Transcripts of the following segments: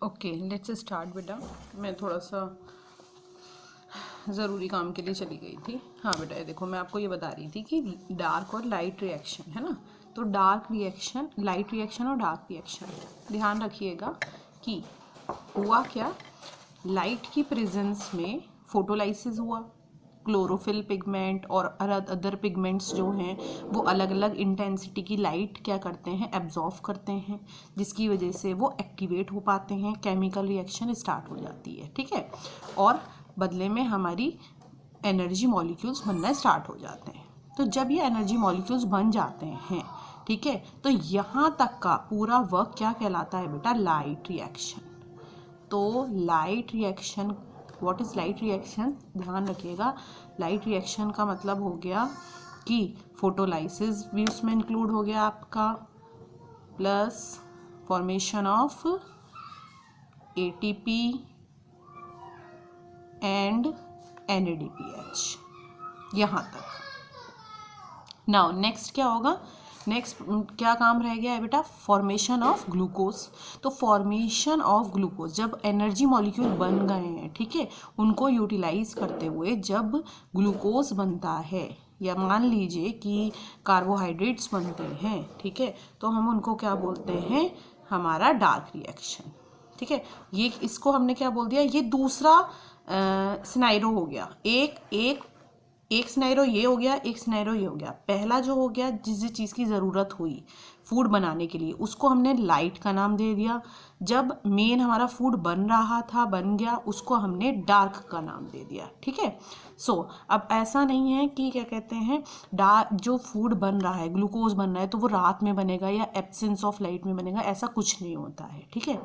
Okay, let's start बेटा। मैं थोड़ा सा ज़रूरी काम के लिए चली गई थी। हाँ बेटा, ये देखो, मैं आपको ये बता रही थी कि डार्क और लाइट रिएक्शन है ना। तो डार्क रिएक्शन, लाइट रिएक्शन और डार्क रिएक्शन, ध्यान रखिएगा कि हुआ क्या। लाइट की प्रेजेंस में फोटोलाइसिस हुआ, क्लोरोफिल पिगमेंट और अदर पिगमेंट्स जो हैं वो अलग अलग इंटेंसिटी की लाइट क्या करते हैं, एब्जॉर्व करते हैं, जिसकी वजह से वो एक्टिवेट हो पाते हैं, केमिकल रिएक्शन स्टार्ट हो जाती है। ठीक है, और बदले में हमारी एनर्जी मॉलिक्यूल्स बनना स्टार्ट हो जाते हैं। तो जब ये एनर्जी मॉलिक्यूल्स बन जाते हैं, ठीक है, तो यहाँ तक का पूरा वर्क क्या कहलाता है बेटा, लाइट रिएक्शन। तो light reaction, what is light reaction, ध्यान रखिएगा। लाइट रिएक्शन का मतलब हो गया कि फोटोलाइसिस भी उसमें इंक्लूड हो गया आपका, plus formation of ATP and NADPH, यहाँ तक। नाउ नेक्स्ट क्या होगा, नेक्स्ट क्या काम रह गया है बेटा, फॉर्मेशन ऑफ ग्लूकोज। तो फॉर्मेशन ऑफ ग्लूकोज, जब एनर्जी मॉलिक्यूल बन गए हैं, ठीक है, उनको यूटिलाइज करते हुए जब ग्लूकोज बनता है, या मान लीजिए कि कार्बोहाइड्रेट्स बनते हैं, ठीक है, तो हम उनको क्या बोलते हैं, हमारा डार्क रिएक्शन। ठीक है, ये इसको हमने क्या बोल दिया, ये दूसरा सिनाइरो हो गया। एक सिनेरियो ये हो गया, एक सिनेरियो ये हो गया। पहला जो हो गया, जिस चीज़ की ज़रूरत हुई फूड बनाने के लिए, उसको हमने लाइट का नाम दे दिया। जब मेन हमारा फूड बन रहा था, बन गया, उसको हमने डार्क का नाम दे दिया। ठीक है, सो अब ऐसा नहीं है कि क्या कहते हैं, डार्क जो फूड बन रहा है, ग्लूकोज बन रहा है, तो वो रात में बनेगा या एब्सेंस ऑफ लाइट में बनेगा, ऐसा कुछ नहीं होता है। ठीक है,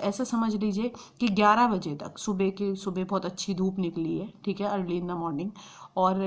ऐसा समझ लीजिए कि 11 बजे तक, सुबह बहुत अच्छी धूप निकली है, ठीक है, अर्ली इन द मॉर्निंग, और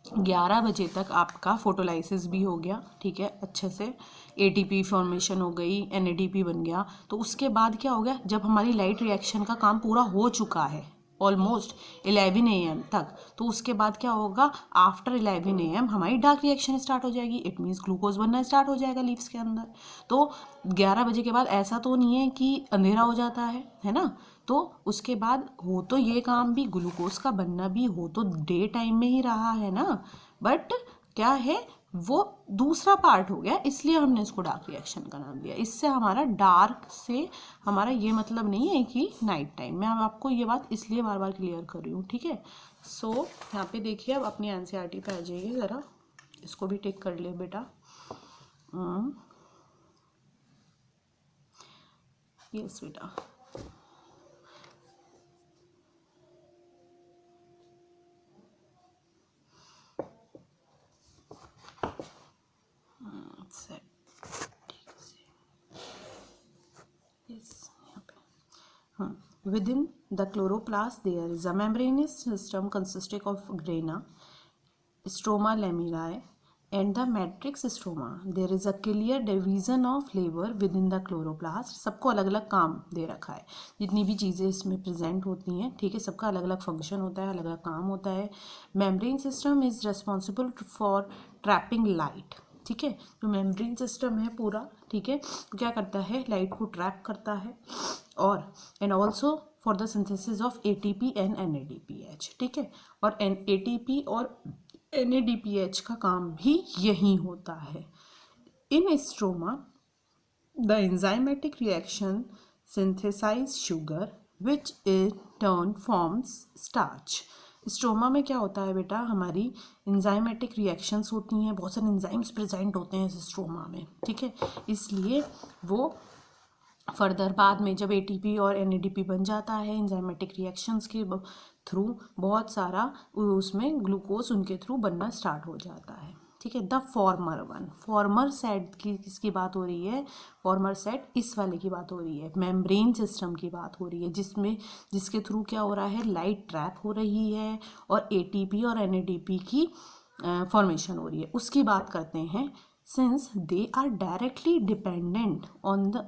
11 बजे तक आपका फोटोलाइसिस भी हो गया, ठीक है, अच्छे से एटीपी फॉर्मेशन हो गई, NADP बन गया। तो उसके बाद क्या हो गया, जब हमारी लाइट रिएक्शन का काम पूरा हो चुका है ऑलमोस्ट 11 AM तक, तो उसके बाद क्या होगा, आफ्टर 11 AM हमारी डार्क रिएक्शन स्टार्ट हो जाएगी। इट मीन्स ग्लूकोज बनना स्टार्ट हो जाएगा लीव्स के अंदर। तो 11 बजे के बाद ऐसा तो नहीं है कि अंधेरा हो जाता है ना। तो उसके बाद हो तो ये काम भी, ग्लूकोज का बनना भी हो तो डे टाइम में ही रहा है ना, बट क्या है, वो दूसरा पार्ट हो गया, इसलिए हमने इसको डार्क रिएक्शन का नाम दिया। इससे हमारा डार्क से हमारा ये मतलब नहीं है कि नाइट टाइम। मैं आपको ये बात इसलिए बार बार क्लियर कर रही हूँ। ठीक है, सो यहाँ पे देखिए, अब अपनी NCERT पे आ जाइए ज़रा, इसको भी टेक कर ले बेटा। यस बेटा, within the chloroplast there is a membranous system consisting of grana, stroma lamellae and the matrix stroma. There is a clear division of labor within the chloroplast. सबको अलग अलग काम दे रखा है, जितनी भी चीज़ें इसमें प्रेजेंट होती हैं, ठीक है, सबका अलग अलग फंक्शन होता है, अलग अलग काम होता है। Membrane system is responsible for trapping light. ठीक है, जो मेम्ब्रेन सिस्टम है पूरा, ठीक है, क्या करता है, लाइट को ट्रैप करता है, और and also for the synthesis of ATP and NADPH। ठीक है, और ATP और NADPH का काम भी यही होता है। In stroma the enzymatic reaction synthesise sugar which in turn forms starch. Stroma में क्या होता है बेटा, हमारी एंजाइमेटिक रिएक्शंस होती हैं, बहुत सारे एंजाइम्स प्रेजेंट होते हैं इस स्ट्रोमा में। ठीक है, इसलिए वो फर्दर बाद में जब ATP और NADP बन जाता है एंजाइमेटिक रिएक्शंस के थ्रू, बहुत सारा उसमें ग्लूकोज उनके थ्रू बनना स्टार्ट हो जाता है। ठीक है, the former one, farmer set की किसकी बात हो रही है, फॉर्मर सेट इस वाले की बात हो रही है, मेम्ब्रेन सिस्टम की बात हो रही है, जिसके थ्रू क्या हो रहा है, लाइट ट्रैप हो रही है और ATP और NADP की फॉर्मेशन हो रही है, उसकी बात करते हैं। Since they are directly dependent on the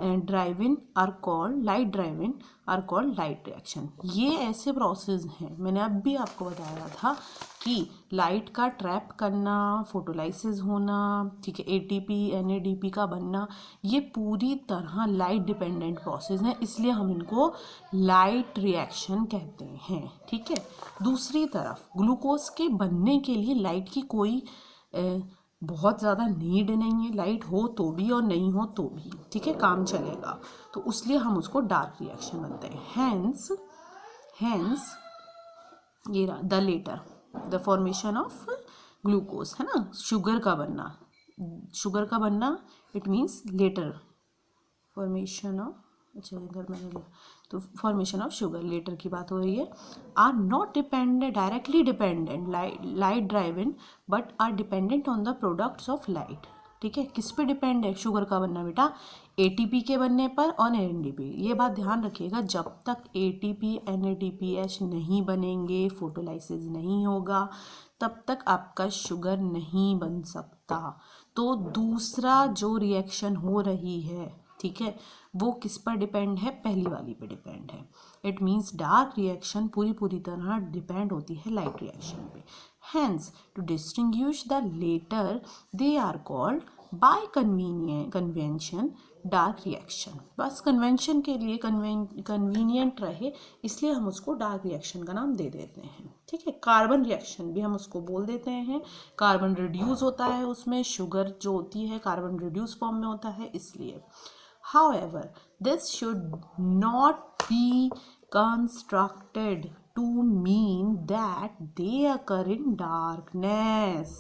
driven are called light driven are called light reaction. ये ऐसे प्रोसेस हैं, मैंने अब भी आपको बताया था कि लाइट का ट्रैप करना, फोटोलाइसिस होना, ठीक है, एटीपी एनएडीपी का बनना, ये पूरी तरह लाइट डिपेंडेंट प्रोसेस हैं, इसलिए हम इनको लाइट रिएक्शन कहते हैं। ठीक है, दूसरी तरफ ग्लूकोज के बनने के लिए लाइट की कोई बहुत ज़्यादा नीड नहीं है, लाइट हो तो भी और नहीं हो तो भी, ठीक है, काम चलेगा, तो उसलिए हम उसको डार्क रिएक्शन बनते हैं। हैंस ये रहा the latter the formation of glucose, है ना, शुगर का बनना it means latter formation of, अच्छा इधर मैंने लिया, तो फॉर्मेशन ऑफ शुगर लेटर की बात हो रही है, are not dependent directly dependent light driven but are dependent on the products of light. ठीक है, किस पे डिपेंड है शुगर का बनना बेटा? एटीपी के बनने पर और एनएडीपी। ये बात ध्यान रखिएगा, जब तक एटीपी एनएडीपीएच नहीं बनेंगे, फोटोलाइसिस नहीं होगा, तब तक आपका शुगर नहीं बन सकता। तो दूसरा जो रिएक्शन हो रही है, ठीक है, वो किस पर डिपेंड है? पहली वाली पे डिपेंड है। इट मीन्स डार्क रिएक्शन पूरी तरह डिपेंड होती है लाइट रिएक्शन पे। Hence to distinguish the latter they are called by convention dark reaction. बस कन्वेंशन के लिए कन्वीनियंट रहे, इसलिए हम उसको डार्क रिएक्शन का नाम दे देते हैं। ठीक है, कार्बन रिएक्शन भी हम उसको बोल देते हैं, कार्बन रिड्यूस होता है उसमें, शुगर जो होती है कार्बन रिड्यूस फॉर्म में होता है, इसलिए। However, this should not be constructed to mean that they occur in darkness।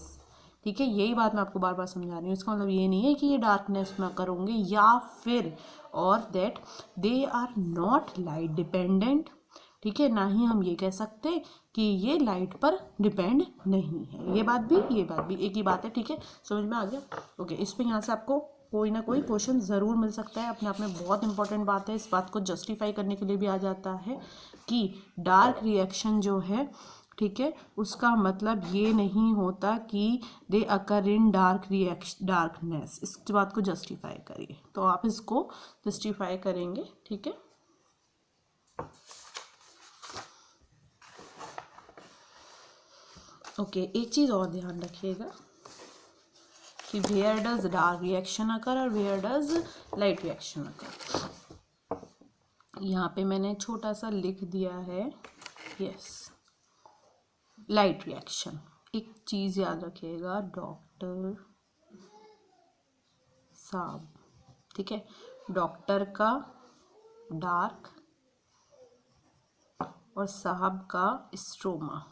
ठीक है, यही बात मैं आपको बार बार समझा रही हूँ, इसका मतलब ये नहीं है कि ये डार्कनेस में occur होंगे, या फिर और that they are not light dependent. ठीक है, ना ही हम ये कह सकते कि ये लाइट पर डिपेंड नहीं है। ये बात भी एक ही बात है। ठीक है, समझ में आ गया? ओके, इस पे यहाँ से आपको कोई ना कोई क्वेश्चन ज़रूर मिल सकता है, अपने आप में बहुत इंपॉर्टेंट बात है। इस बात को जस्टिफाई करने के लिए भी आ जाता है कि डार्क रिएक्शन जो है, ठीक है, उसका मतलब ये नहीं होता कि दे अकर इन डार्कनेस। इस बात को जस्टिफाई करिए, तो आप इसको जस्टिफाई करेंगे। ठीक है, ओके, एक चीज़ और ध्यान रखिएगा कि where does dark reaction occur और where does light reaction occur. यहाँ पे मैंने छोटा सा लिख दिया है, यस, लाइट रिएक्शन। एक चीज़ याद रखिएगा, डॉक्टर साहब, ठीक है, डॉक्टर का डार्क और साहब का स्ट्रोमा।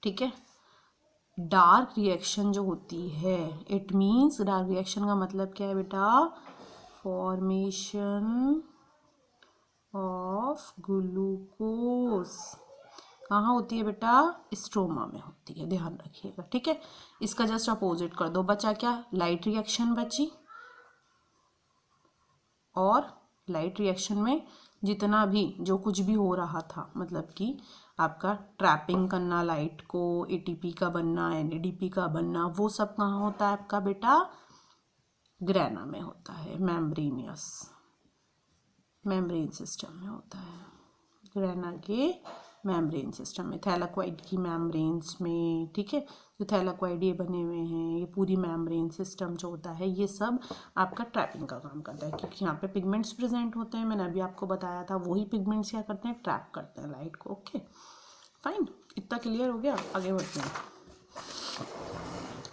ठीक है, डार्क रिएक्शन जो होती है, इट मीन्स डार्क रिएक्शन का मतलब क्या है बेटा? फॉर्मेशन ऑफ ग्लूकोज कहाँ होती है बेटा? स्ट्रोमा में होती है, ध्यान रखिएगा। ठीक है, इसका जस्ट अपोजिट कर दो, बचा क्या? लाइट रिएक्शन बची, और लाइट रिएक्शन में जितना भी जो कुछ भी हो रहा था, मतलब कि आपका ट्रैपिंग करना लाइट को, एटीपी का बनना, एनएडीपी का बनना, वो सब कहाँ होता है आपका बेटा? ग्रेना में होता है, मेम्ब्रेन सिस्टम में होता है, ग्रेना के मेम्ब्रेन सिस्टम में, थैलाक्वाइड की मेम्ब्रेन्स में। ठीक है, जो थैलाक्वाइड ये बने हुए हैं, ये पूरी मेम्ब्रेन सिस्टम जो होता है, ये सब आपका ट्रैपिंग का काम करता है, क्योंकि यहाँ पे पिगमेंट्स प्रेजेंट होते हैं। मैंने अभी आपको बताया था, वही पिगमेंट्स क्या करते हैं? ट्रैप करते हैं लाइट को। ओके फाइन, इतना क्लियर हो गया, आगे बढ़ते हैं।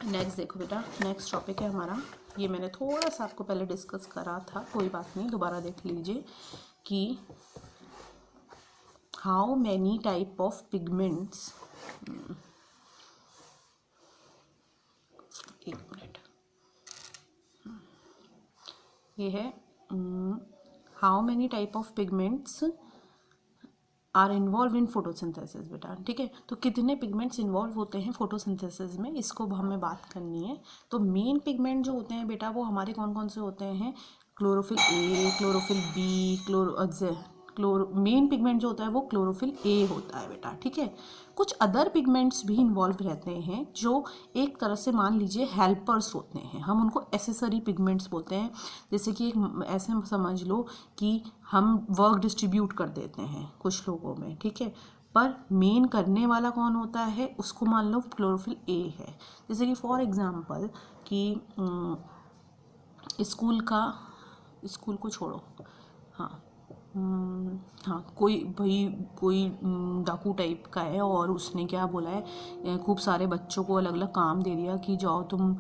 नेक्स्ट देखो बेटा, नेक्स्ट टॉपिक है हमारा, ये मैंने थोड़ा सा आपको पहले डिस्कस करा था, कोई बात नहीं, दोबारा देख लीजिए कि how many type of pigments, एक मिनट, ये है how many type of pigments are involve in photosynthesis बेटा। ठीक है, तो कितने पिगमेंट्स इन्वॉल्व होते हैं फोटोसिंथेसिस में, इसको हमें बात करनी है। तो मेन पिगमेंट जो होते हैं बेटा, वो हमारे कौन कौन से होते हैं? Chlorophyll A, chlorophyll B, main pigment जो होता है वो क्लोरोफिल ए होता है बेटा, ठीक है। कुछ अदर पिगमेंट्स भी इन्वॉल्व रहते हैं जो एक तरह से मान लीजिए हेल्पर्स होते हैं, हम उनको एसेसरी पिगमेंट्स बोलते हैं। जैसे कि एक ऐसे समझ लो कि हम वर्क डिस्ट्रीब्यूट कर देते हैं कुछ लोगों में, ठीक है, पर मेन करने वाला कौन होता है उसको मान लो क्लोरोफिल ए है। जैसे कि फॉर एग्जांपल कि स्कूल को छोड़ो, हाँ हाँ कोई भाई कोई डाकू टाइप का है और उसने क्या बोला है, खूब सारे बच्चों को अलग अलग काम दे दिया कि जाओ तुम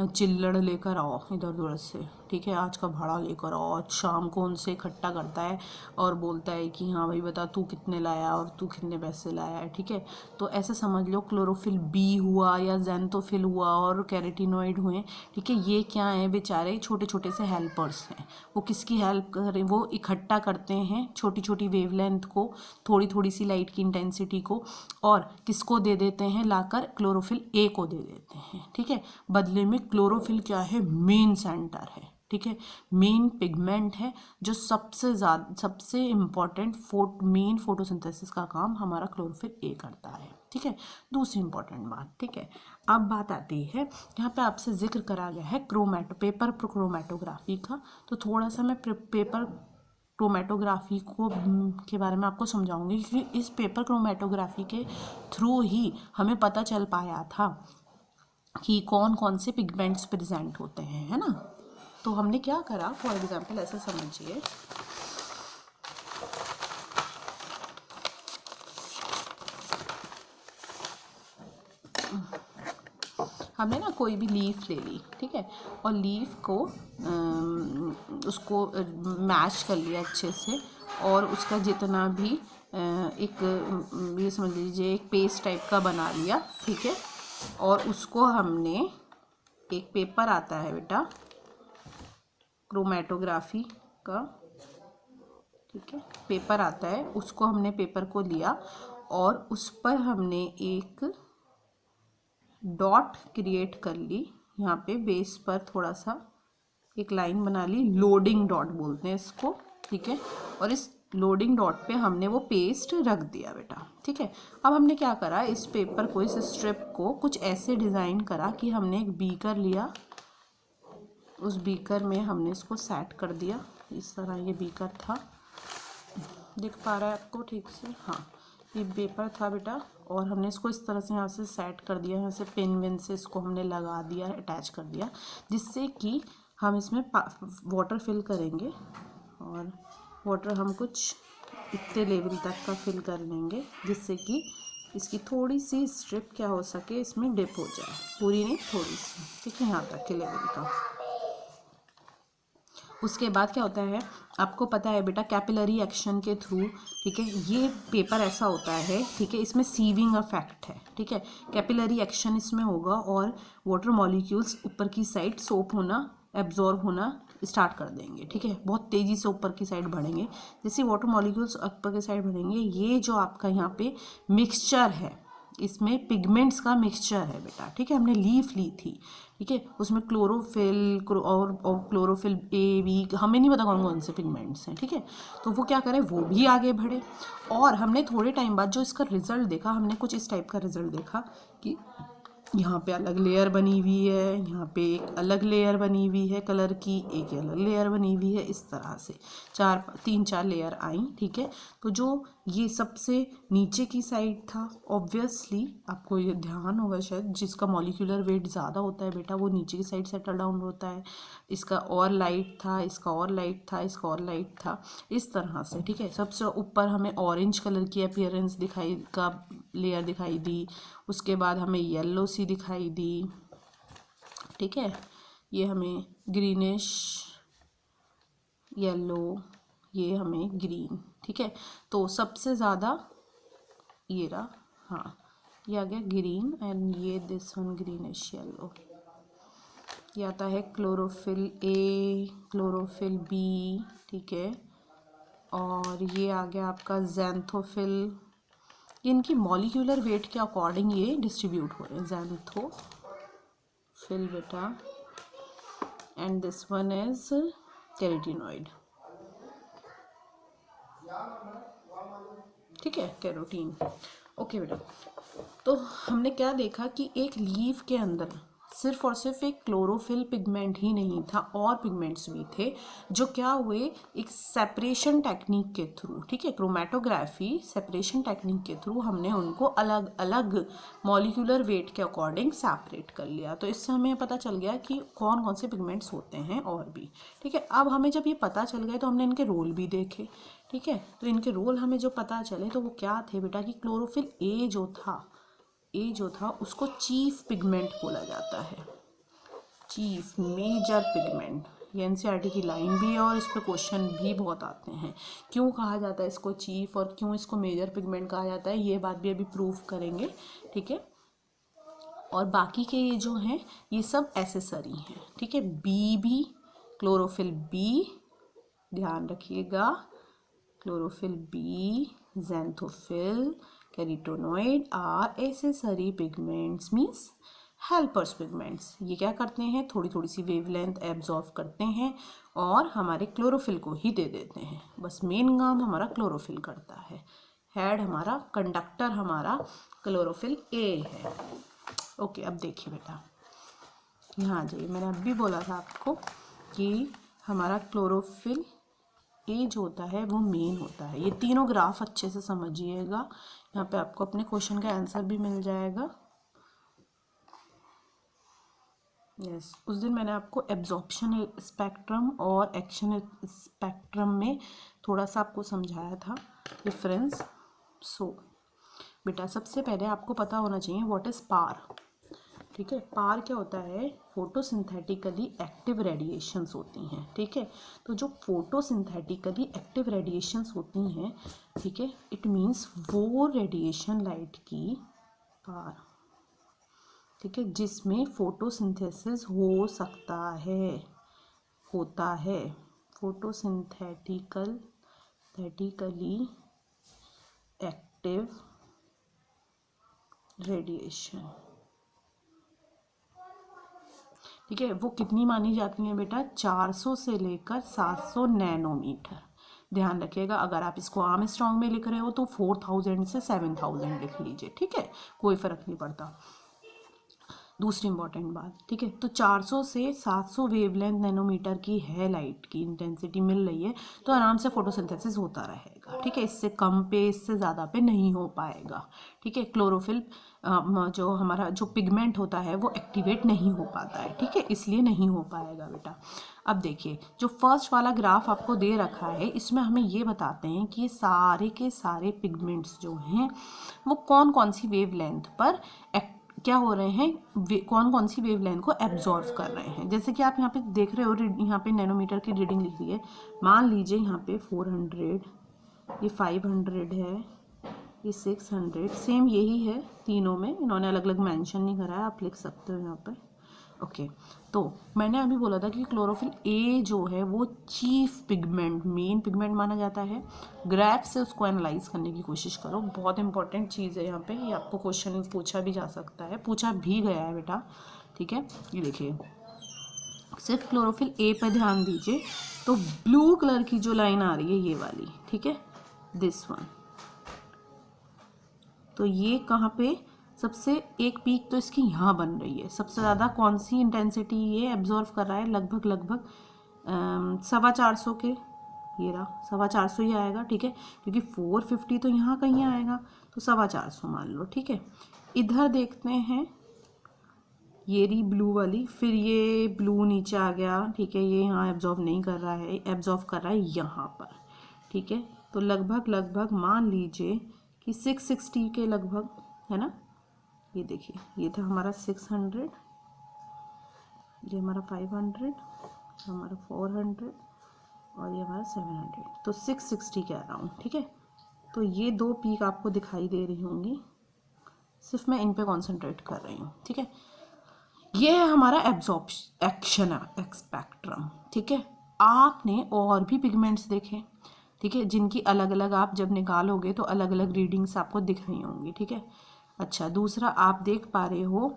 चिल्लड़ लेकर आओ इधर उधर से, ठीक है, आज का भाड़ा लेकर आओ। और शाम को उनसे इकट्ठा करता है और बोलता है कि हाँ भाई बता तू कितने लाया और तू कितने पैसे लाया है, ठीक है। तो ऐसे समझ लो क्लोरोफिल बी हुआ या ज़ैंथोफिल हुआ और कैरोटीनॉइड हुए, ठीक है। ये क्या है बेचारे, छोटे छोटे से हेल्पर्स हैं। वो किसकी हेल्प करें, वो इकट्ठा करते हैं छोटी छोटी वेवलेंथ को, थोड़ी थोड़ी सी लाइट की इंटेंसिटी को, और किसको दे देते हैं लाकर, क्लोरोफिल ए को दे देते हैं, ठीक है। बदले में क्लोरोफिल क्या है, मेन सेंटर है, ठीक है, मेन पिगमेंट है जो सबसे इम्पॉर्टेंट मेन फोटोसिंथेसिस का काम हमारा क्लोरोफिल ए करता है, ठीक है। दूसरी इंपॉर्टेंट बात, ठीक है, अब बात आती है यहाँ पे आपसे जिक्र करा गया है पेपर क्रोमेटोग्राफी का। तो थोड़ा सा मैं पेपर क्रोमेटोग्राफी के बारे में आपको समझाऊंगी, क्योंकि इस पेपर क्रोमेटोग्राफी के थ्रू ही हमें पता चल पाया था कि कौन कौन से पिगमेंट्स प्रेजेंट होते हैं, है ना। तो हमने क्या करा, फॉर एग्जांपल ऐसे समझिए, हमने ना कोई भी लीफ ले ली, ठीक है, और लीफ को उसको मैश कर लिया अच्छे से, और उसका जितना भी एक ये समझ लीजिए एक पेस्ट टाइप का बना लिया, ठीक है। और उसको हमने, एक पेपर आता है बेटा क्रोमेटोग्राफी का, ठीक है, पेपर आता है, उसको हमने पेपर को लिया और उस पर हमने एक डॉट क्रिएट कर ली, यहाँ पे बेस पर थोड़ा सा एक लाइन बना ली, लोडिंग डॉट बोलते हैं इसको, ठीक है। और इस लोडिंग डॉट पे हमने वो पेस्ट रख दिया बेटा, ठीक है। अब हमने क्या करा, इस पेपर को, इस स्ट्रिप को कुछ ऐसे डिज़ाइन करा कि हमने एक बीकर लिया, उस बीकर में हमने इसको सेट कर दिया, इस तरह ये बीकर था, दिख पा रहा है आपको ठीक से, हाँ ये पेपर था बेटा, और हमने इसको इस तरह से यहाँ से सेट कर दिया, यहाँ से पिन विन से इसको हमने लगा दिया, अटैच कर दिया, जिससे कि हम इसमें वाटर फिल करेंगे, और वाटर हम कुछ इतने लेवल तक का फिल कर लेंगे जिससे कि इसकी थोड़ी सी स्ट्रिप क्या हो सके इसमें डिप हो जाए, पूरी नहीं थोड़ी सी, ठीक है, यहाँ तक के लेवल का। उसके बाद क्या होता है आपको पता है बेटा, कैपिलरी एक्शन के थ्रू, ठीक है, ये पेपर ऐसा होता है, ठीक है, इसमें सीविंग इफेक्ट है, ठीक है, कैपिलरी एक्शन इसमें होगा और वाटर मॉलिक्यूल्स ऊपर की साइड सोप होना, एब्जॉर्ब होना स्टार्ट कर देंगे, ठीक है, बहुत तेज़ी से ऊपर की साइड बढ़ेंगे। जैसे वाटर मॉलिक्यूल्स ऊपर की साइड बढ़ेंगे, ये जो आपका यहाँ पे मिक्सचर है, इसमें पिगमेंट्स का मिक्सचर है बेटा, ठीक है, हमने लीफ ली थी, ठीक है, उसमें क्लोरोफिल और क्लोरोफिल ए बी, हमें नहीं पता कौन कौन से पिगमेंट्स हैं, ठीक है। तो वो क्या करें, वो भी आगे बढ़े, और हमने थोड़े टाइम बाद जो इसका रिजल्ट देखा, हमने कुछ इस टाइप का रिजल्ट देखा कि यहाँ पे अलग लेयर बनी हुई है, यहाँ पे एक अलग लेयर बनी हुई है कलर की, एक अलग लेयर बनी हुई है, इस तरह से 3-4 लेयर आई, ठीक है। तो जो ये सबसे नीचे की साइड था, ऑब्वियसली आपको ये ध्यान होगा शायद, जिसका मॉलिक्यूलर वेट ज़्यादा होता है बेटा वो नीचे की साइड सेटल डाउन होता है, इसका और लाइट था, इसका और लाइट था, इसका और लाइट था, इस तरह से, ठीक है। सबसे ऊपर हमें ऑरेंज कलर की अपीयरेंस का लेयर दिखाई दी, उसके बाद हमें येलो सी दिखाई दी, ठीक है, ये हमें ग्रीनिश येलो, ये हमें ग्रीन, ठीक है। तो सबसे ज़्यादा ये रहा, हाँ ये आ गया ग्रीन, एंड ये दिस वन ग्रीनिश येलो, ये आता है क्लोरोफिल ए, क्लोरोफिल बी, ठीक है, और ये आ गया आपका ज़ैंथोफिल। इनकी मॉलिक्यूलर वेट के अकॉर्डिंग ये डिस्ट्रीब्यूट हो रहे हैं, ज़ैंथोफिल बेटा, and this one is carotenoid, ठीक है, कैरोटीन। ओके बेटा, तो हमने क्या देखा कि एक लीफ के अंदर सिर्फ और सिर्फ एक क्लोरोफिल पिगमेंट ही नहीं था, और पिगमेंट्स भी थे जो क्या हुए एक सेपरेशन टेक्निक के थ्रू, ठीक है, क्रोमेटोग्राफी सेपरेशन टेक्निक के थ्रू हमने उनको अलग अलग मॉलिक्यूलर वेट के अकॉर्डिंग सेपरेट कर लिया। तो इससे हमें पता चल गया कि कौन कौन से पिगमेंट्स होते हैं और भी, ठीक है। अब हमें जब ये पता चल गया तो हमने इनके रोल भी देखे, ठीक है। तो इनके रोल हमें जो पता चले तो वो क्या थे बेटा कि क्लोरोफिल ए जो था उसको चीफ पिगमेंट बोला जाता है, चीफ मेजर पिगमेंट। ये एनसीईआरटी की लाइन भी है और इस पर क्वेश्चन भी बहुत आते हैं, क्यों कहा जाता है इसको चीफ और क्यों इसको मेजर पिगमेंट कहा जाता है, ये बात भी अभी प्रूफ करेंगे, ठीक है। और बाकी के ये जो हैं ये सब एसेसरी हैं, ठीक है। बी भी, क्लोरोफिल बी, ध्यान रखिएगा, chlorophyll B, xanthophyll, carotenoid are accessory pigments, means helpers pigments. ये क्या करते हैं, थोड़ी थोड़ी सी वेवलेंथ एब्जॉर्व करते हैं और हमारे क्लोरोफिल को ही दे देते हैं। बस मेन काम हमारा क्लोरोफिल करता है, हेड हमारा, कंडक्टर हमारा क्लोरोफिल ए है। ओके, अब देखिए बेटा, यहाँ जाइए, मैंने अभी बोला था आपको कि हमारा क्लोरोफिल ए जो होता है वो मेन होता है। ये तीनों ग्राफ अच्छे से समझिएगा, यहाँ पे आपको अपने क्वेश्चन का आंसर भी मिल जाएगा। यस, उस दिन मैंने आपको एब्जॉर्प्शन स्पेक्ट्रम और एक्शन स्पेक्ट्रम में थोड़ा सा आपको समझाया था डिफरेंस। सो बेटा, सबसे पहले आपको पता होना चाहिए व्हाट इज़ पार, ठीक है। पार क्या होता है, फोटोसिंथेटिकली एक्टिव रेडिएशंस होती हैं, ठीक है। तो जो फोटोसिंथेटिकली एक्टिव रेडिएशंस होती हैं, ठीक है, इट मीन्स वो रेडिएशन लाइट की पार, ठीक है, जिसमें फोटोसिंथेसिस हो सकता है, होता है, फोटोसिंथेटिकली एक्टिव रेडिएशन, ठीक है। वो कितनी मानी जाती हैं बेटा, 400 से लेकर 700 नैनोमीटर। ध्यान रखिएगा, अगर आप इसको आर्मस्ट्रॉन्ग में लिख रहे हो तो 4000 से 7000 लिख लीजिए, ठीक है, कोई फ़र्क नहीं पड़ता। दूसरी इंपॉर्टेंट बात, ठीक है, तो 400 से 700 वेवलेंथ नैनोमीटर की है लाइट की इंटेंसिटी मिल रही है, तो आराम से फोटोसिंथेसिस होता रहेगा, ठीक है। इससे कम पे, इससे ज़्यादा पे नहीं हो पाएगा, ठीक है। क्लोरोफिल जो हमारा जो पिगमेंट होता है वो एक्टिवेट नहीं हो पाता है, ठीक है, इसलिए नहीं हो पाएगा बेटा। अब देखिए, जो फर्स्ट वाला ग्राफ आपको दे रखा है इसमें हमें ये बताते हैं कि ये सारे के सारे पिगमेंट्स जो हैं वो कौन कौन सी वेवलेंथ पर क्या हो रहे हैं, कौन कौन सी वेवलेंथ को एब्जॉर्व कर रहे हैं। जैसे कि आप यहाँ पे देख रहे हो, यहाँ पे नैनोमीटर की रीडिंग लिखी है, मान लीजिए यहाँ पे 400, ये 500 है, ये 600, सेम यही है तीनों में, इन्होंने अलग अलग मेंशन नहीं करा है, आप लिख सकते हो यहाँ पे। ओके, तो मैंने अभी बोला था कि क्लोरोफिल ए जो है वो चीफ पिगमेंट, मेन पिगमेंट माना जाता है। ग्राफ से उसको एनालाइज करने की कोशिश करो, बहुत इंपॉर्टेंट चीज़ है यहाँ पे, ये आपको क्वेश्चन पूछा भी जा सकता है, पूछा भी गया है बेटा, ठीक है। ये देखिए, सिर्फ क्लोरोफिल ए पर ध्यान दीजिए, तो ब्लू कलर की जो लाइन आ रही है ये वाली, ठीक है, दिस वन, तो ये कहाँ पे सबसे एक पीक तो इसकी यहाँ बन रही है, सबसे ज़्यादा कौन सी इंटेंसिटी ये एब्जॉर्व कर रहा है, लगभग 450 के, ये रहा 450 ही आएगा, ठीक है, क्योंकि 450 तो यहाँ कहीं आएगा, तो 450 मान लो, ठीक है। इधर देखते हैं, ये रही ब्लू वाली, फिर ये ब्लू नीचे आ गया, ठीक है, ये यहाँ एब्जॉर्व नहीं कर रहा है, एब्जॉर्व कर रहा है यहाँ पर, ठीक है। तो लगभग मान लीजिए कि 660 के लगभग है ना। ये देखिए, ये था हमारा 600, ये हमारा 500, हमारा 400 और ये हमारा 700, तो 660 के अराउंड, ठीक है। तो ये दो पीक आपको दिखाई दे रही होंगी, सिर्फ मैं इन पे कॉन्सेंट्रेट कर रही हूँ, ठीक है। ये है हमारा एक्शन स्पेक्ट्रम, ठीक है। आपने और भी पिगमेंट्स देखे, ठीक है, जिनकी अलग अलग आप जब निकालोगे तो अलग अलग रीडिंग्स आपको दिख रही होंगी, ठीक है। अच्छा, दूसरा आप देख पा रहे हो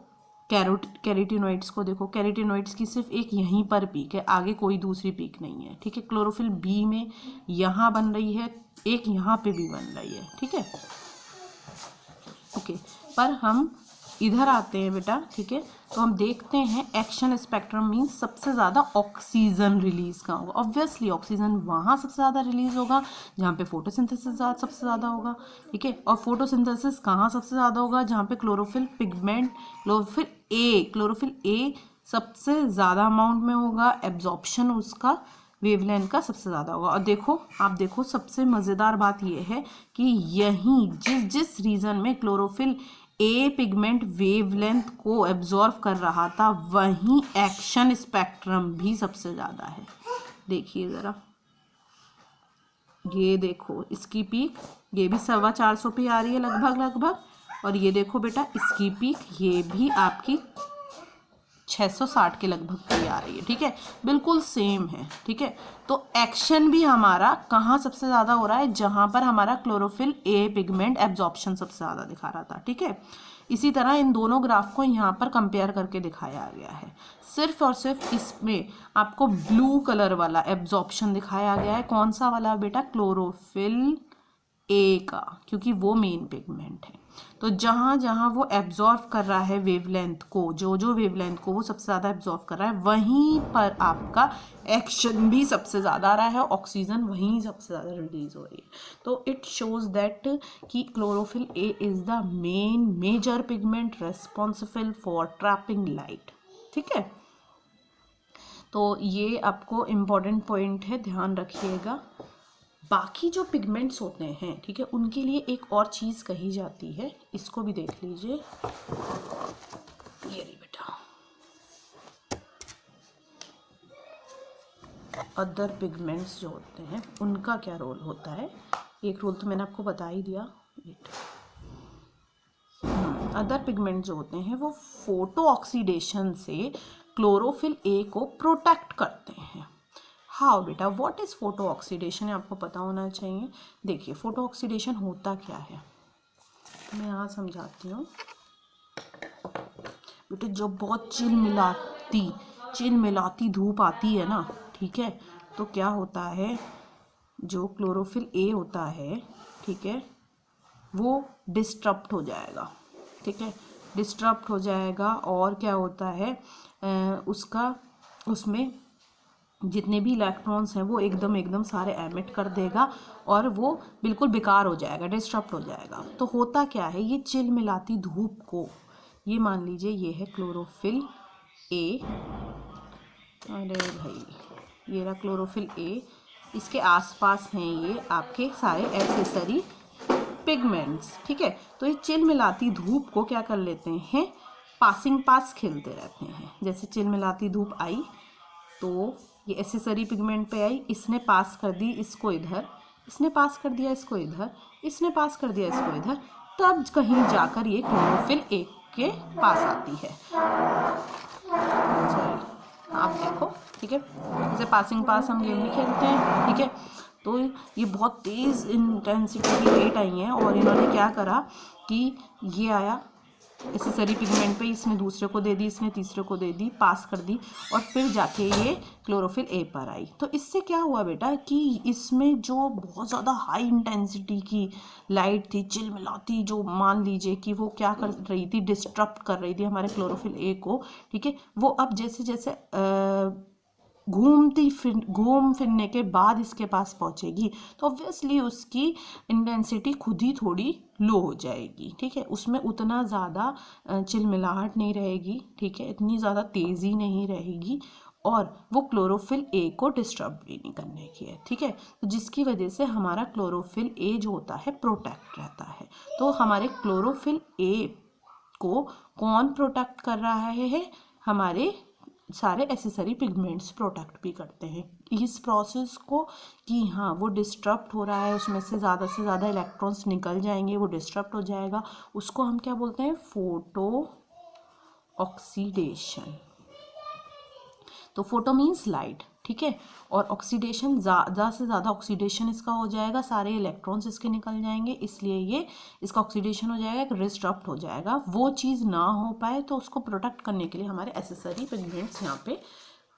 कैरोटीनॉइड्स को देखो, कैरोटीनॉइड्स की सिर्फ एक यहीं पर पीक है, आगे कोई दूसरी पीक नहीं है, ठीक है। क्लोरोफिल बी में यहाँ बन रही है, एक यहाँ पे भी बन रही है, ठीक है, ओके। पर हम इधर आते हैं बेटा, ठीक है, तो हम देखते हैं एक्शन स्पेक्ट्रम मीन्स सबसे ज़्यादा ऑक्सीजन रिलीज कहाँ होगा। ऑब्वियसली ऑक्सीजन वहाँ सबसे ज़्यादा रिलीज होगा जहाँ पे फोटोसिंथेसिस सबसे ज़्यादा होगा, ठीक है। और फोटोसिंथेसिस कहाँ सबसे ज़्यादा होगा, जहाँ पे क्लोरोफिल पिगमेंट, क्लोरोफिल ए सबसे ज़्यादा अमाउंट में होगा, एब्जॉर्प्शन उसका वेवलेंथ का सबसे ज़्यादा होगा। और देखो, आप देखो, सबसे मज़ेदार बात यह है कि यहीं जिस रीजन में क्लोरोफिल ए पिगमेंट वेवलेंथ को एब्जॉर्व कर रहा था, वहीं एक्शन स्पेक्ट्रम भी सबसे ज़्यादा है। देखिए ज़रा, ये देखो इसकी पीक, ये भी 450 पे आ रही है लगभग, और ये देखो बेटा इसकी पीक, ये भी आपकी 660 के लगभग पे आ रही है, ठीक है, बिल्कुल सेम है, ठीक है। तो एक्शन भी हमारा कहाँ सबसे ज़्यादा हो रहा है, जहाँ पर हमारा क्लोरोफिल ए पिगमेंट एब्जॉर्प्शन सबसे ज़्यादा दिखा रहा था, ठीक है। इसी तरह इन दोनों ग्राफ को यहाँ पर कंपेयर करके दिखाया गया है। सिर्फ और सिर्फ इसमें आपको ब्लू कलर वाला एब्जॉर्प्शन दिखाया गया है। कौन सा वाला बेटा, क्लोरोफिल ए का, क्योंकि वो मेन पिगमेंट है। तो जहाँ जहाँ वो एब्जॉर्व कर रहा है वेवलेंथ को, जो वेवलेंथ को वो सबसे ज़्यादा एब्जॉर्व कर रहा है, वहीं पर आपका एक्शन भी सबसे ज़्यादा आ रहा है, ऑक्सीजन वहीं सबसे ज़्यादा रिलीज हो रही है। तो इट शोज दैट कि chlorophyll A is the major pigment responsible for trapping light, ठीक है। तो ये आपको इम्पॉर्टेंट पॉइंट है, ध्यान रखिएगा। बाकी जो पिगमेंट्स होते हैं, ठीक है, उनके लिए एक और चीज़ कही जाती है, इसको भी देख लीजिए, ये रही बेटा, अदर पिगमेंट्स जो होते हैं उनका क्या रोल होता है। एक रोल तो मैंने आपको बता ही दिया। अदर पिगमेंट जो होते हैं वो फोटो ऑक्सीडेशन से क्लोरोफिल ए को प्रोटेक्ट करते हैं। हाँ बेटा, व्हाट इज़ फोटो ऑक्सीडेशन, आपको पता होना चाहिए। देखिए, फोटो ऑक्सीडेशन होता क्या है, मैं यहाँ समझाती हूँ बेटा। जब बहुत चिलमिलाती धूप आती है ना, ठीक है, तो क्या होता है, जो क्लोरोफिल ए होता है, ठीक है, वो डिस्टर्ब हो जाएगा, ठीक है, डिस्टर्ब हो जाएगा। और क्या होता है, उसमें जितने भी इलेक्ट्रॉन्स हैं वो एकदम सारे एमिट कर देगा और वो बिल्कुल बेकार हो जाएगा, डिस्टर्ब हो जाएगा। तो होता क्या है, ये चिलमिलाती धूप को, ये मान लीजिए ये है क्लोरोफिल ए, अरे भाई ये रहा क्लोरोफिल ए, इसके आसपास हैं ये आपके सारे एक्सेसरी पिगमेंट्स, ठीक है। तो ये चिलमिलाती धूप को क्या कर लेते हैं, पास खेलते रहते हैं। जैसे चिलमिलाती धूप आई तो ये एक्सेसरी पिगमेंट पे आई, इसने पास कर दी इसको इधर, इसने पास कर दिया इसको इधर, इसने पास कर दिया इसको इधर, तब कहीं जाकर ये क्लोरोफिल ए के पास आती है। आप देखो, ठीक है, जैसे पासिंग पास हम गेम भी खेलते हैं, ठीक है। तो ये बहुत तेज़ इंटेंसिटी की रेट आई हैं और इन्होंने क्या करा कि ये आया एक्सेसरी पिगमेंट पे, इसने दूसरे को दे दी, इसने तीसरे को दे दी, पास कर दी, और फिर जाके ये क्लोरोफिल ए पर आई। तो इससे क्या हुआ बेटा कि इसमें जो बहुत ज़्यादा हाई इंटेंसिटी की लाइट थी, चिलमिलाती, जो मान लीजिए कि वो क्या कर रही थी, डिस्टर्ब कर रही थी हमारे क्लोरोफिल ए को, ठीक है, वो अब जैसे जैसे घूम फिरने के बाद इसके पास पहुंचेगी तो ऑब्वियसली उसकी इंटेंसिटी खुद ही थोड़ी लो हो जाएगी, ठीक है। उसमें उतना ज़्यादा चिलमिलाहट नहीं रहेगी, ठीक है, इतनी ज़्यादा तेज़ी नहीं रहेगी, और वो क्लोरोफिल ए को डिस्टर्ब भी नहीं करने की है, ठीक है। तो जिसकी वजह से हमारा क्लोरोफिल ए जो होता है प्रोटेक्ट रहता है। तो हमारे क्लोरोफिल ए को कौन प्रोटेक्ट कर रहा है, हमारे सारे एसेसरी पिगमेंट्स प्रोटेक्ट भी करते हैं इस प्रोसेस को, कि हाँ वो डिस्टर्ब हो रहा है, उसमें से ज़्यादा इलेक्ट्रॉन्स निकल जाएंगे, वो डिस्टर्ब हो जाएगा, उसको हम क्या बोलते हैं, फोटो ऑक्सीडेशन। तो फोटो मीन्स लाइट, ठीक है। और ऑक्सीडेशन ज़्यादा से ज़्यादा ऑक्सीडेशन इसका हो जाएगा, सारे इलेक्ट्रॉन्स इसके निकल जाएंगे, इसलिए ये इसका ऑक्सीडेशन हो जाएगा, एक डिस्टर्ब हो जाएगा। वो चीज़ ना हो पाए तो उसको प्रोटेक्ट करने के लिए हमारे एसेसरी पिगमेंट्स यहाँ पे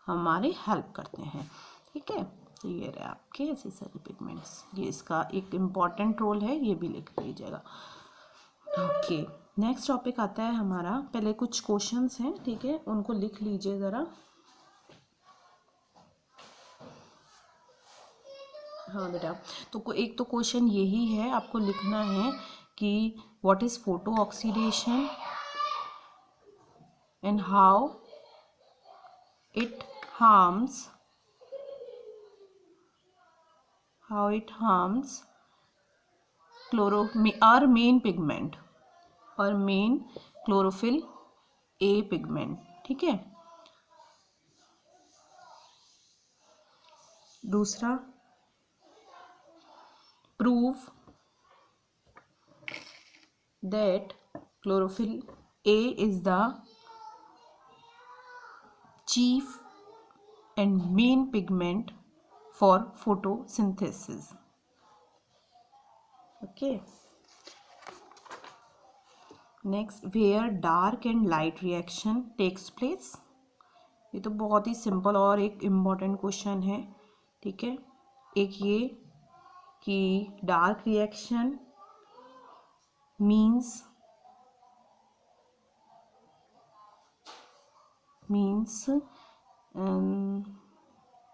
हमारे हेल्प करते हैं, ठीक है। तो ये रहे आपके एसेसरी पिगमेंट्स, ये इसका एक इम्पॉर्टेंट रोल है, ये भी लिख लीजिएगा। ओके, नेक्स्ट टॉपिक आता है हमारा, पहले कुछ क्वेश्चंस हैं, ठीक है, उनको लिख लीजिए ज़रा। हाँ बेटा, तो एक तो क्वेश्चन यही है, आपको लिखना है कि what is photo oxidation and how it harms our main pigment और मेन क्लोरोफिल ए पिगमेंट, ठीक है। दूसरा, prove that chlorophyll A is the chief and main pigment for photosynthesis, okay. Next, where dark and light reaction takes place, ये तो बहुत ही simple और एक important question है, ठीक है। एक ये कि डार्क रिएक्शन मीन्स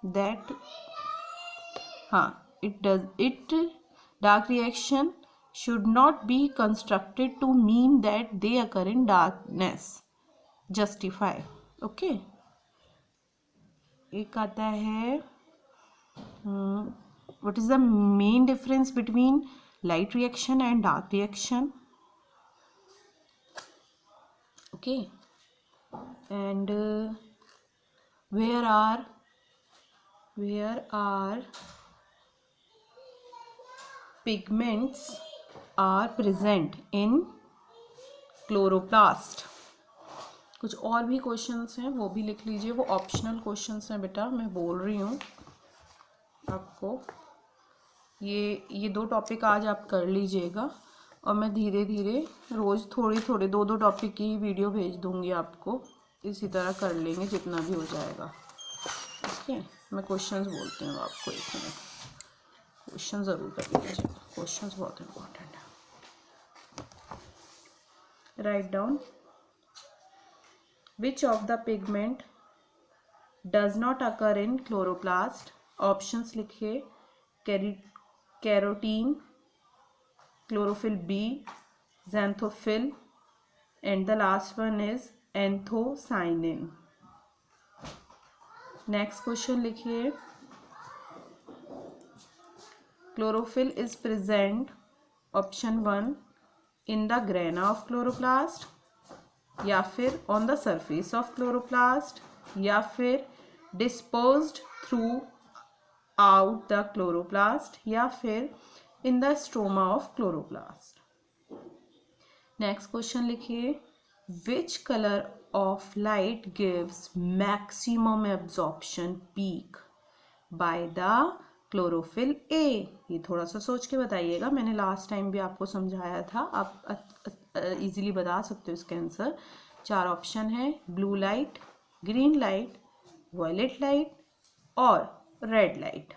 दैट, हाँ, it dark reaction should not be constructed to mean that they occur in darkness, justify, okay। एक आता है what is the main difference between light reaction and dark reaction, okay, and where are pigments are present in chloroplast। कुछ और भी questions हैं, वो भी लिख लीजिए, वो ऑप्शनल क्वेश्चंस हैं बेटा, मैं बोल रही हूँ आपको। ये दो टॉपिक आज आप कर लीजिएगा, और मैं धीरे धीरे रोज़ थोड़े दो टॉपिक की वीडियो भेज दूँगी आपको, इसी तरह कर लेंगे जितना भी हो जाएगा, ठीक है। मैं क्वेश्चंस बोलती हूँ आपको, एक मिनट, क्वेश्चन ज़रूर कर लीजिएगा, क्वेश्चंस बहुत इम्पोर्टेंट है। Write down, which of the pigment does not occur in chloroplast, options लिखिए, carotene, chlorophyll B, xanthophyll, and the last one is anthocyanin। Next question लिखिए, chlorophyll is present, option 1 in the grana of chloroplast, या फिर on the surface of chloroplast, या फिर dispersed throughout the chloroplast, या फिर in the stroma of chloroplast. Next question लिखिए, which colour of light gives maximum absorption peak by the chlorophyll A, ये थोड़ा सा सोच के बताइएगा, मैंने लास्ट टाइम भी आपको समझाया था, आप इजीली बता सकते हो इसका आंसर। 4 ऑप्शन है, blue light, green light, violet light और रेड लाइट।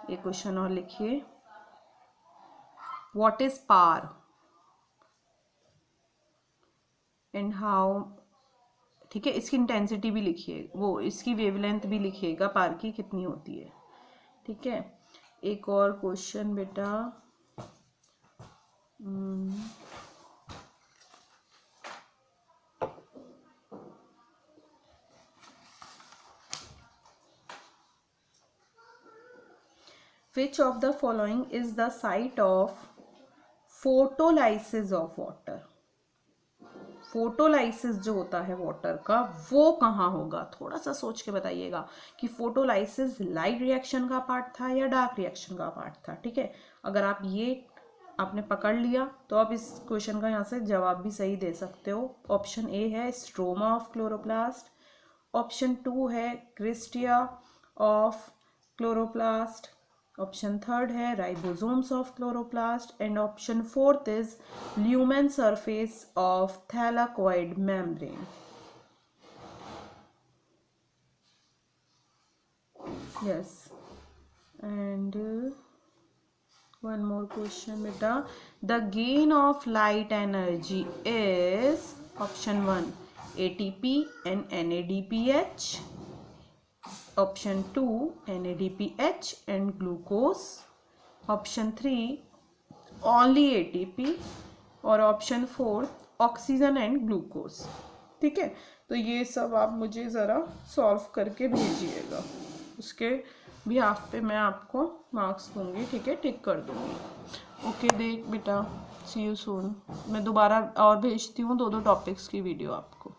ये क्वेश्चन और लिखिए, what is PAR and how, ठीक है, इसकी इंटेंसिटी भी लिखिए, वो इसकी वेवलेंथ भी लिखिएगा, पार की कितनी होती है, ठीक है। एक और क्वेश्चन बेटा, which of the following is the site of photolysis of water, photolysis जो होता है वाटर का, वो कहाँ होगा, थोड़ा सा सोच के बताइएगा कि फोटोलाइसिस लाइट रिएक्शन का पार्ट था या डार्क रिएक्शन का पार्ट था, ठीक है। अगर आप ये आपने पकड़ लिया तो आप इस क्वेश्चन का यहाँ से जवाब भी सही दे सकते हो। ऑप्शन ए है स्ट्रोमा ऑफ क्लोरोप्लास्ट, ऑप्शन 2 है क्रिस्टिया ऑफ क्लोरोप्लास्ट, ऑप्शन 3 है ribosomes of chloroplast, and option 4 is lumen surface of thylakoid membrane. Yes, and one more question beta. The gain of light energy is option 1 ATP and NADPH, option 2 NADPH and glucose, option 3 only ATP, और option 4 oxygen and glucose. ठीक है, तो ये सब आप मुझे ज़रा solve करके भेजिएगा, उसके बिहाफ पे मैं आपको मार्क्स दूंगी. ठीक है, टिक कर दूंगी. ओके देख बेटा, सी यू सून. मैं दोबारा और भेजती हूँ 2 टॉपिक्स की वीडियो आपको.